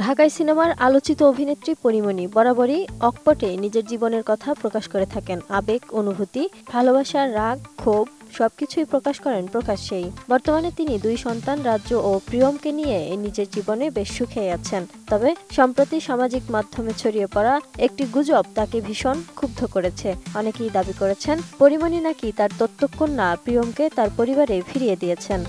ঢাকাই সিনেমার আলোচিত অভিনেত্রী পরীমনি বরাবরই অকপটে নিজের জীবনের কথা প্রকাশ করে থাকেন। আবেগ, অনুভূতি, ভালোবাসা, রাগ, ক্ষোভ সবকিছুই প্রকাশ করেন প্রকাশ্যেই। বর্তমানে তিনি 2 সন্তান রাজ্য ও প্রিয়মকে নিয়ে নিজের জীবনে বেশ সুখেই আছেন। তবে সম্প্রতি সামাজিক মাধ্যমে ছড়িয়ে পড়া একটি গুজব তাকে ভীষণ ক্ষুব্ধ করেছে। অনেকেই দাবি করেছেন পরীমনি নাকি তার দত্তক কন্যা প্রিয়মকে তার পরিবারে ফিরিয়ে দিয়েছেন।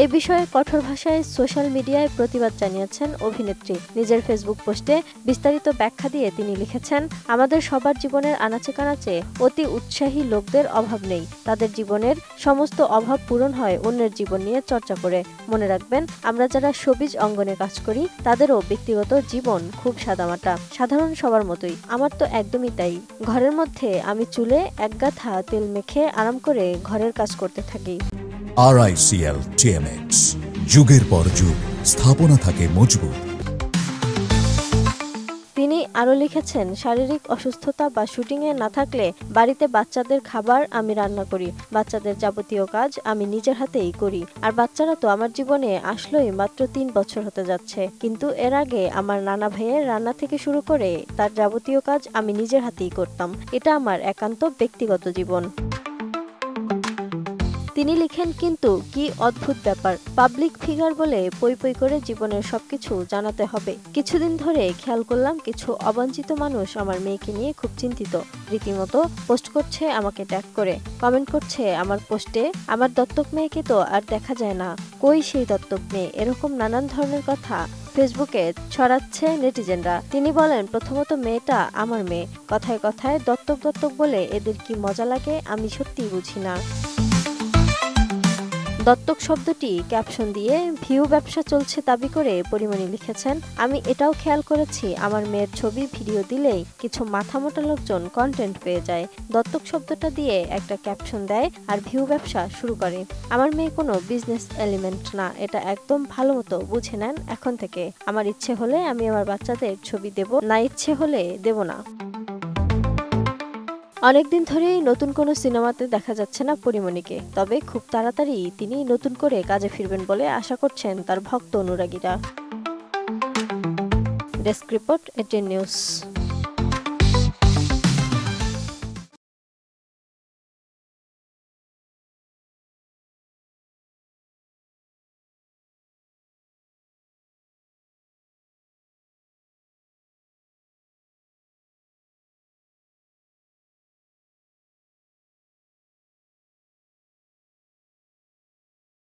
এই বিষয়ে কঠোর ভাষায় সোশ্যাল মিডিয়ায় প্রতিবাদ জানিয়েছেন অভিনেত্রী। নিজের ফেসবুক পোস্টে বিস্তারিত ব্যাখ্যা দিয়ে তিনি লিখেছেন, আমাদের সবার জীবনের আনাচে কানাচে অতি উৎসাহী লোকদের অভাব নেই। তাদের জীবনের সমস্ত অভাব পূরণ হয় অন্যের জীবন নিয়ে চর্চা করে। মনে রাখবেন, আমরা যারা শোবিজ অঙ্গনে কাজ করি তাদেরও ব্যক্তিগত জীবন খুব সাদামাটা, সাধারণ সবার মতোই। আমার তো একদমই তাই। ঘরের মধ্যে আমি চুলে একগাথা তেল মেখে আরাম করে ঘরের কাজ করতে থাকি। RICL TMX, যুগের পর যুগ স্থাপনা থাকে মজবুত। তিনি আরও লিখেছেন, শারীরিক অসুস্থতা বা শুটিংয়ে না থাকলে বাড়িতে বাচ্চাদের খাবার আমি রান্না করি, বাচ্চাদের যাবতীয় কাজ আমি নিজের হাতেই করি। আর বাচ্চারা তো আমার জীবনে আসলোই মাত্র 3 বছর হতে যাচ্ছে, কিন্তু এর আগে আমার নানা ভাইয়ের রান্না থেকে শুরু করে তার যাবতীয় কাজ আমি নিজের হাতেই করতাম। এটা আমার একান্ত ব্যক্তিগত জীবন। তিনি লিখেন, কিন্তু কি অদ্ভুত ব্যাপার, পাবলিক ফিগার বলে পই পই করে জীবনের সবকিছু জানাতে হবে। কিছুদিন ধরে খেয়াল করলাম কিছু অবাঞ্ছিত মানুষ আমার মেয়েকে নিয়ে খুব চিন্তিত। রীতিমতো পোস্ট করছে আমাকে ট্যাগ করে, কমেন্ট করছে আমার পোস্টে, আমার দত্তক মেয়েকে তো আর দেখা যায় না, কই সেই দত্তক মেয়ে, এরকম নানান ধরনের কথা ফেসবুকে ছড়াচ্ছে নেটিজেনরা। তিনি বলেন, প্রথমত মেয়েটা আমার মেয়ে, কথায় কথায় দত্তক দত্তক বলে এদের কি মজা লাগে আমি সত্যিই বুঝি না। দত্তক শব্দটি ক্যাপশন দিয়ে ভিউ ব্যবসা চলছে দাবি করে পরীমনি লিখেছেন, আমি এটাও খেয়াল করেছি আমার মেয়ের ছবি ভিডিও দিলেই কিছু মাথামোটা লোকজন কন্টেন্ট পেয়ে যায়, দত্তক শব্দটা দিয়ে একটা ক্যাপশন দেয় আর ভিউ ব্যবসা শুরু করে। আমার মেয়ে কোনো বিজনেস এলিমেন্ট না, এটা একদম ভালো মতো বুঝে নেন এখন থেকে। আমার ইচ্ছে হলে আমি আমার বাচ্চাদের ছবি দেব, না ইচ্ছে হলে দেব না। অনেকদিন ধরেই নতুন কোনো সিনেমাতে দেখা যাচ্ছে না পরীমনিকে, তবে খুব তাড়াতাড়ি তিনি নতুন করে কাজে ফিরবেন বলে আশা করছেন তার ভক্ত অনুরাগীরা। Desk report, ATN news.